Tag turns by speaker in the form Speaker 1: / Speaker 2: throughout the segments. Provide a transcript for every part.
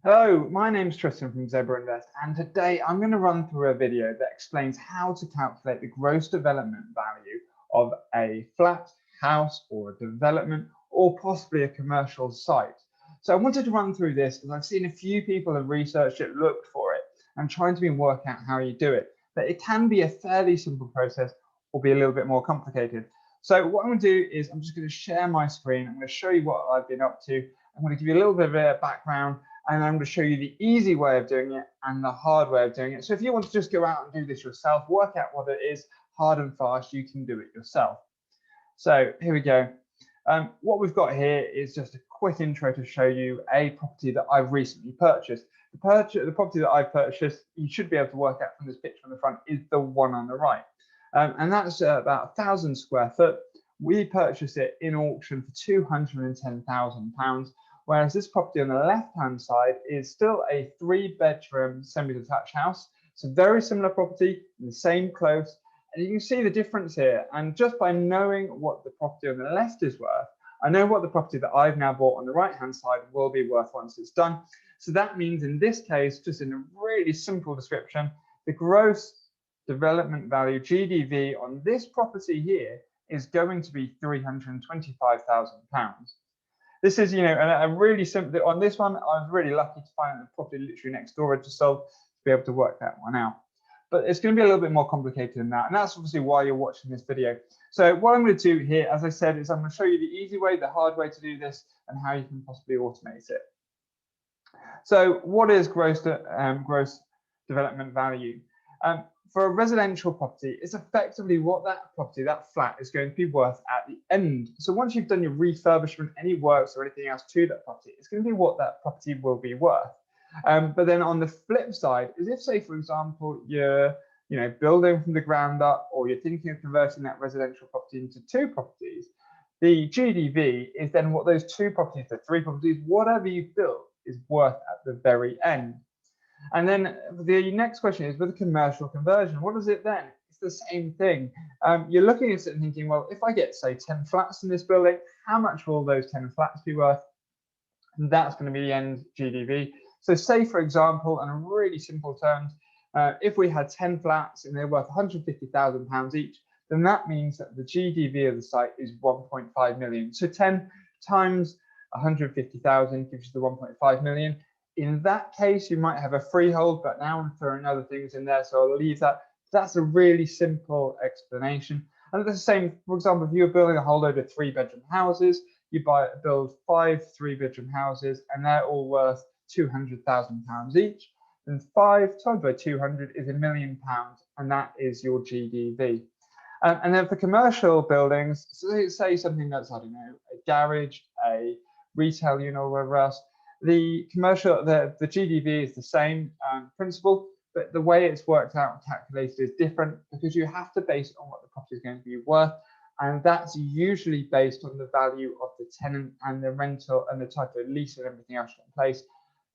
Speaker 1: Hello, my name's Tristan from Zebra Invest, and today I'm going to run through a video that explains how to calculate the gross development value of a flat, house, or a development, or possibly a commercial site. So I wanted to run through this because I've seen a few people have researched it, looked for it, and trying to work out how you do it. But it can be a fairly simple process or be a little bit more complicated. So what I'm going to do is I'm just going to share my screen. I'm going to show you what I've been up to. I'm going to give you a little bit of a background, and I'm going to show you the easy way of doing it and the hard way of doing it. So if you want to just go out and do this yourself, work out what it is, hard and fast, you can do it yourself. So here we go. What we've got here is just a quick intro to show you a property that I've recently purchased. The property that I've purchased, you should be able to work out from this picture on the front, is the one on the right. And that's about 1,000 square foot. We purchased it in auction for £210,000. Whereas this property on the left-hand side is still a 3-bedroom semi-detached house. It's a very similar property in the same close, and you can see the difference here. And just by knowing what the property on the left is worth, I know what the property that I've now bought on the right-hand side will be worth once it's done. So that means in this case, just in a really simple description, the gross development value, GDV, on this property here is going to be £325,000. This is, a really simple, on this one, I was really lucky to find the property literally next door to sold to be able to work that one out. But it's going to be a little bit more complicated than that. And that's obviously why you're watching this video. So what I'm going to do here, as I said, is I'm going to show you the easy way, the hard way to do this, and how you can possibly automate it. So what is gross development value? For a residential property, it's effectively what that property, that flat, is going to be worth at the end. So once you've done your refurbishment, any works or anything else to that property, it's going to be what that property will be worth. But then on the flip side is if, say, for example, you're building from the ground up, or you're thinking of converting that residential property into 2 properties, the GDV is then what those 2 properties, the 3 properties, whatever you've built is worth at the very end. And then the next question is, with a commercial conversion, what is it then? It's the same thing. You're looking at it and thinking, well, if I get, say, 10 flats in this building, how much will those 10 flats be worth? And that's going to be the end GDV. So say, for example, in a really simple terms, if we had 10 flats and they're worth £150,000 each, then that means that the GDV of the site is 1.5 million. So 10 times 150,000 gives you the 1.5 million. In that case, you might have a freehold, but now I'm throwing other things in there, so I'll leave that. That's a really simple explanation. And the same, for example, if you're building a whole load of 3-bedroom houses, you build 5 3-bedroom houses, and they're all worth £200,000 each. Then 5 times by 200 is £1 million, and that is your GDV. And then for commercial buildings, so say something that's, I don't know, a garage, a retail unit, or whatever else, the GDV is the same principle, but the way it's worked out and calculated is different because you have to base it on what the property is going to be worth, and that's usually based on the value of the tenant and the rental and the type of lease and everything else in place.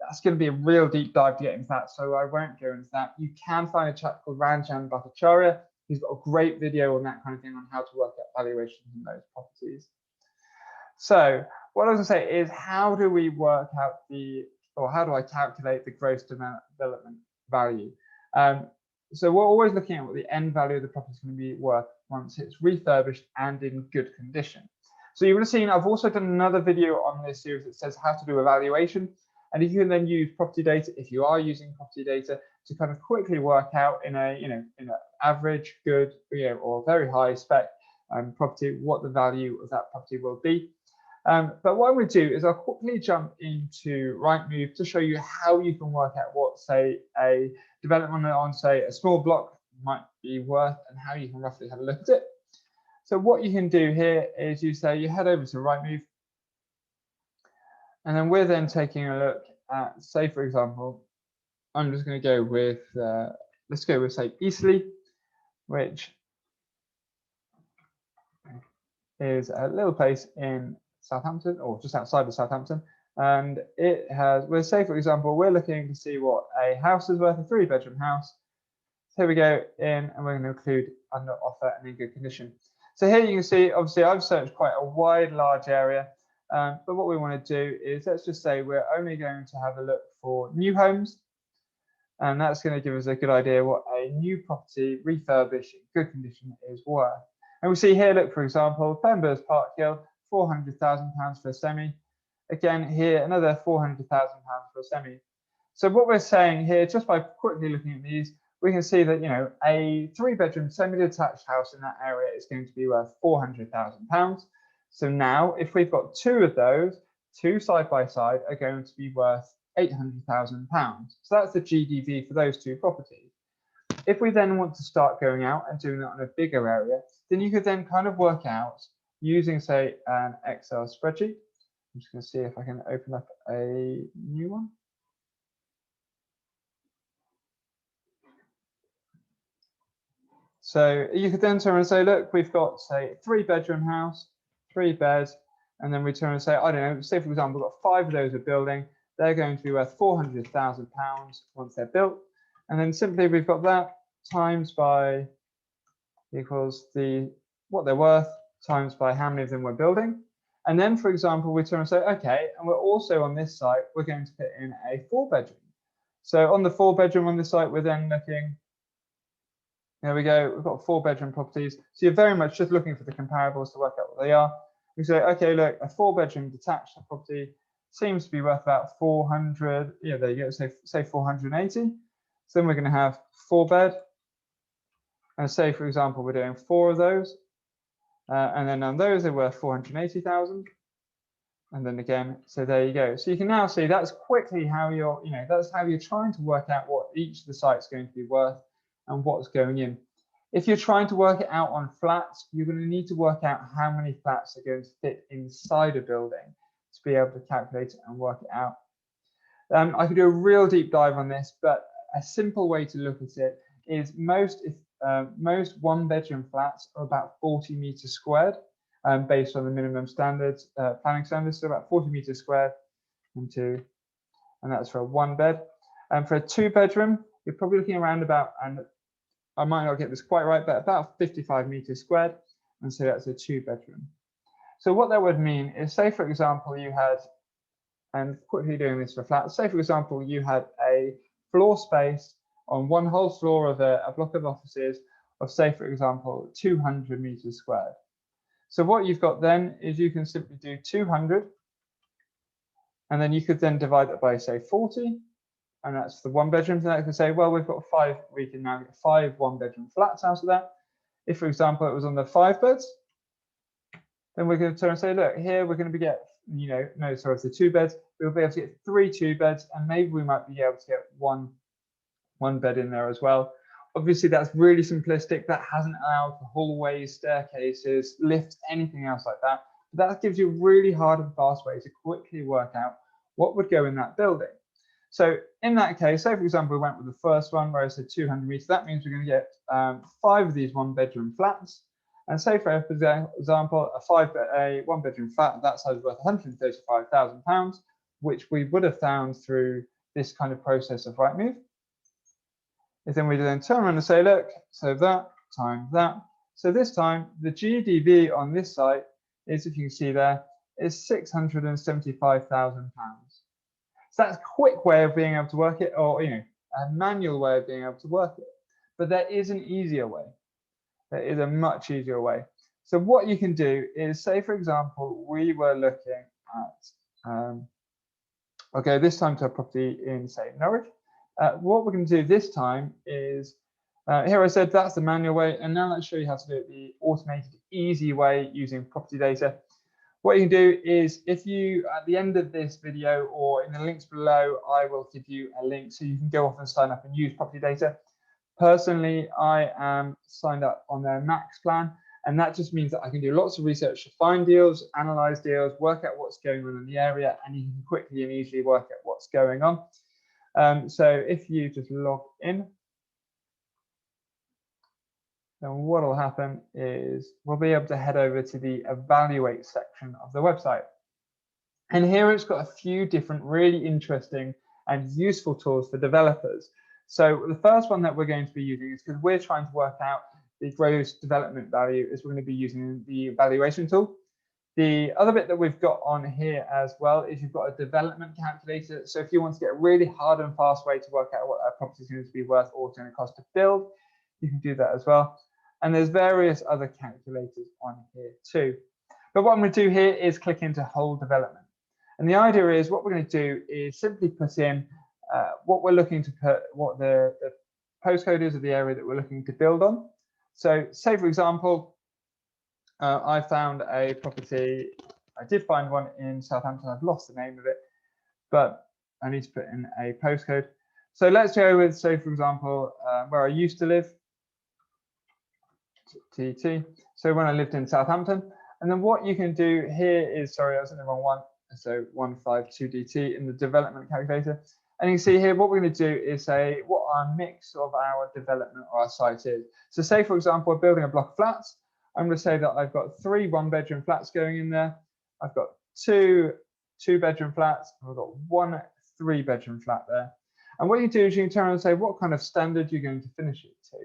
Speaker 1: That's going to be a real deep dive to get into that, so I won't go into that. You can find a chap called Ranjan Bhattacharya. He's got a great video on that kind of thing, on how to work out valuations in those properties. So what I was going to say is, how do we work out how do I calculate the gross development value? So we're always looking at what the end value of the property is going to be worth once it's refurbished and in good condition. So you would have seen I've also done another video on this series that says how to do a valuation. And if you can then use PropertyData, if you are using PropertyData, to kind of quickly work out in an average, good, or very high spec property, what the value of that property will be. But what I'm going to do is I'll quickly jump into Rightmove to show you how you can work out what, say, a development on, say, a small block might be worth, and how you can roughly have a look at it. So what you can do here is you head over to Rightmove, and then we're then taking a look at, say, for example, I'm just going to go with, let's go with, say, Eastleigh, which is a little place in Southampton, or just outside of Southampton, and it has, we'll say, for example, we're looking to see what a house is worth, a 3-bedroom house. So here we go in, and we're going to include under offer and in good condition. So here you can see, obviously, I've searched quite a wide, large area. But what we want to do is, let's just say we're only going to have a look for new homes. And that's going to give us a good idea what a new property refurbished in good condition is worth. And we see here, look, for example, Pember's Park Hill, £400,000 for a semi. Again, here, another £400,000 for a semi. So what we're saying here, just by quickly looking at these, we can see that, you know, a 3-bedroom semi-detached house in that area is going to be worth £400,000. So now, if we've got 2 of those, 2 side by side, are going to be worth £800,000. So that's the GDV for those 2 properties. If we then want to start going out and doing that on a bigger area, then you could then kind of work out using, say, an Excel spreadsheet. I'm just going to see if I can open up a new one. So you could then turn and say, look, we've got, say, a 3-bedroom house, 3 beds, and then we turn and say, I don't know, say, for example, we've got 5 of those are building. They're going to be worth £400,000 once they're built. And then simply we've got that times by equals what they're worth times by how many of them we're building. And then, for example, we turn and say, okay, and we're also on this site, we're going to put in a 4-bedroom. So on the 4-bedroom on this site, we're then looking, there we go, we've got 4-bedroom properties. So you're very much just looking for the comparables to work out what they are. We say, okay, look, a 4-bedroom detached property seems to be worth about 400, yeah, there you go, say 480. So then we're going to have 4-bed. And say, for example, we're doing 4 of those. And then on those, they're worth 480,000. And then again, so there you go. So you can now see that's quickly how you're, you know, that's how you're trying to work out what each of the sites is going to be worth and what's going in. If you're trying to work it out on flats, you're going to need to work out how many flats are going to fit inside a building to be able to calculate it and work it out. I could do a real deep dive on this, but a simple way to look at it is most 1-bedroom flats are about 40 meters squared, based on the minimum standards, planning standards, so about 40 meters squared, and that's for a 1-bed. And for a 2-bedroom, you're probably looking around about, and I might not get this quite right, but about 55 meters squared, and so that's a 2-bedroom. So what that would mean is, say for example, you had, and quickly doing this for flats, say for example, you had a floor space on one whole floor of a block of offices of, say, for example, 200 meters squared. So what you've got then is you can simply do 200, and then you could then divide that by, say, 40, and that's the 1-bedroom. So I can say, well, we've got 5, we can now get 5 1-bedroom flats out of that. If, for example, it was on the 5 beds, then we're going to turn and say, look, here we're going to get, you know, no, sorry, it's the 2 beds. We'll be able to get 3 2-beds, and maybe we might be able to get one bed in there as well. Obviously, that's really simplistic. That hasn't allowed for hallways, staircases, lifts, anything else like that. But that gives you a really hard and fast way to quickly work out what would go in that building. So in that case, say for example, we went with the first one where I said 200 meters. That means we're going to get 5 of these 1-bedroom flats. And say for example, a 1-bedroom flat that size worth £135,000, which we would have found through this kind of process of Rightmove. Is then we then turn around and say, look, so that times that. So this time the GDV on this site is, if you can see there, is £675,000. So that's a quick way of being able to work it, or, you know, a manual way of being able to work it. But there is an easier way. There is a much easier way. So what you can do is, say for example, we were looking at, okay, this time to a property in, say, Norwich. What we're going to do this time is, here I said that's the manual way, and now let's show you how to do it the automated, easy way using PropertyData. What you can do is, if you, at the end of this video or in the links below, I will give you a link so you can go off and sign up and use PropertyData. Personally, I am signed up on their Max plan, and that just means that I can do lots of research to find deals, analyze deals, work out what's going on in the area, and you can quickly and easily work out what's going on. So if you just log in, then what will happen is we'll be able to head over to the evaluate section of the website. And here it's got a few different really interesting and useful tools for developers. So the first one that we're going to be using is, because we're trying to work out the gross development value, is we're going to be using the evaluation tool. The other bit that we've got on here as well is you've got a development calculator. So if you want to get a really hard and fast way to work out what a property is going to be worth or it's going to cost to build, you can do that as well. And there's various other calculators on here too. But what I'm going to do here is click into whole development. And the idea is what we're going to do is simply put in what we're looking to put, what the postcode is of the area that we're looking to build on. So say, for example, I found a property. I did find one in Southampton. I've lost the name of it, but I need to put in a postcode. So let's go with, say, for example, where I used to live, TT. So when I lived in Southampton. And then what you can do here is, sorry, I was in the wrong one. So 152DT in the development calculator. And you can see here, what we're going to do is say what our mix of our development or our site is. So say, for example, we're building a block of flats. I'm going to say that I've got 3 one-bedroom flats going in there. I've got 2 two-bedroom flats. I've got 1 3-bedroom flat there. And what you do is you can turn around and say what kind of standard you're going to finish it to.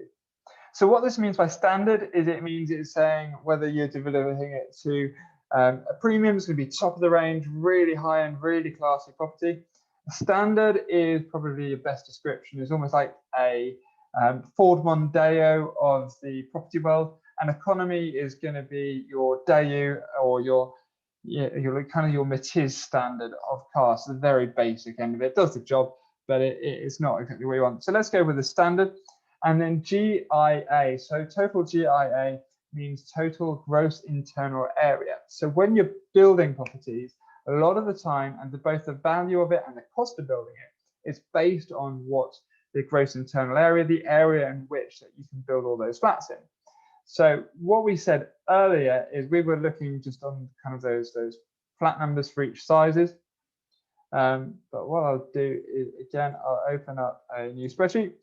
Speaker 1: So what this means by standard is it means it's saying whether you're developing it to a premium, it's going to be top of the range, really high-end, really classy property. Standard is probably your best description. It's almost like a Ford Mondeo of the property world. And economy is going to be your Daewoo or your kind of your Matiz standard of cars. So the very basic end of it. It does the job, but it's not exactly what you want. So let's go with the standard. And then GIA. So total GIA means total gross internal area. So when you're building properties, a lot of the time, and both the value of it and the cost of building it is based on what the gross internal area, the area in which that you can build all those flats in. So what we said earlier is we were looking just on kind of those flat numbers for each sizes. But what I'll do is, again, I'll open up a new spreadsheet.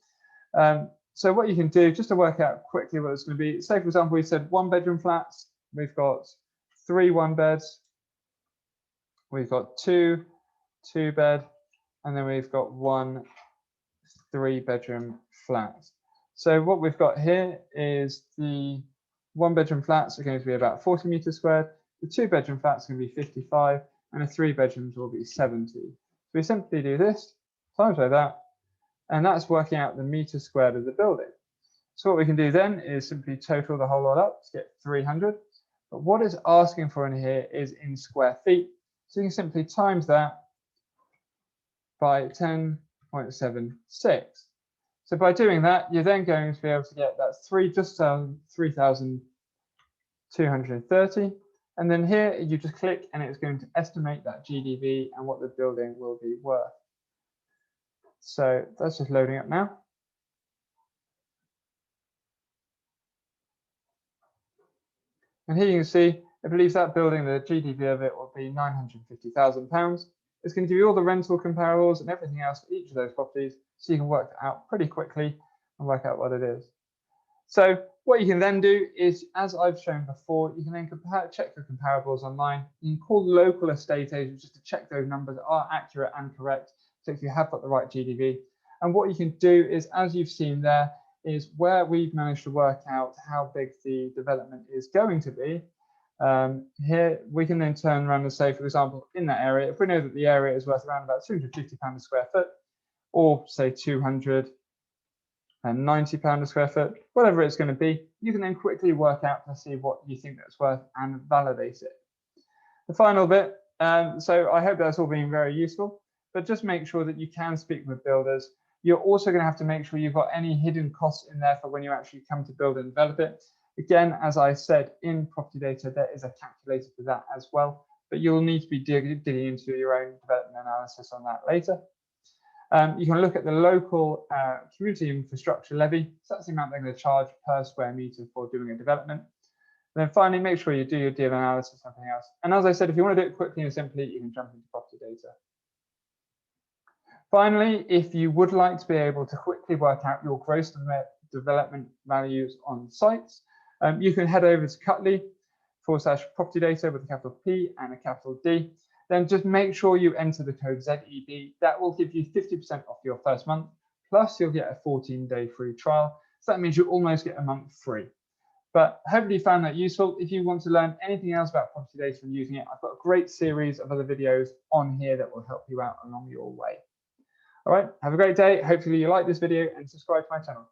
Speaker 1: So what you can do just to work out quickly what it's going to be, say, for example, we said 1-bedroom flats. We've got 3 1-beds. We've got 2 2-bed, and then we've got 1 3-bedroom flat. So what we've got here is the 1-bedroom flats are going to be about 40 meters squared. The 2-bedroom flats are going to be 55, and the 3-bedrooms will be 70. So we simply do this times by that, and that's working out the meters squared of the building. So what we can do then is simply total the whole lot up to get 300. But what it's asking for in here is in square feet. So you can simply times that by 10.76. So by doing that, you're then going to be able to get that's 3,230. And then here you just click and it's going to estimate that GDV and what the building will be worth. So that's just loading up now. And here you can see, it believes that building, the GDV of it will be £950,000. It's going to give you all the rental comparables and everything else for each of those properties, so you can work that out pretty quickly and work out what it is. So what you can then do is, as I've shown before, you can then check your comparables online. You can call local estate agents just to check those numbers are accurate and correct, so if you have got the right GDV. And what you can do is, as you've seen there, is where we've managed to work out how big the development is going to be. Here we can then turn around and say, for example, in that area, if we know that the area is worth around about £250 a square foot, or say £290 a square foot, whatever it's going to be, you can then quickly work out to see what you think that's worth and validate it. The final bit, so I hope that's all been very useful, but just make sure that you can speak with builders. You're also going to have to make sure you've got any hidden costs in there for when you actually come to build and develop it. Again, as I said, in PropertyData, there is a calculator for that as well, but you'll need to be digging into your own development analysis on that later. You can look at the local community infrastructure levy. So that's the amount they're going to charge per square meter for doing a development. And then finally, make sure you do your deal analysis and something else. And as I said, if you want to do it quickly and simply, you can jump into PropertyData. Finally, if you would like to be able to quickly work out your gross development values on sites, you can head over to Cutley/PropertyData with a capital P and a capital D. Then just make sure you enter the code ZEB. That will give you 50% off your first month, plus you'll get a 14-day free trial. So that means you almost get a month free. But hopefully you found that useful. If you want to learn anything else about property data and using it, I've got a great series of other videos on here that will help you out along your way. All right, have a great day. Hopefully you like this video and subscribe to my channel.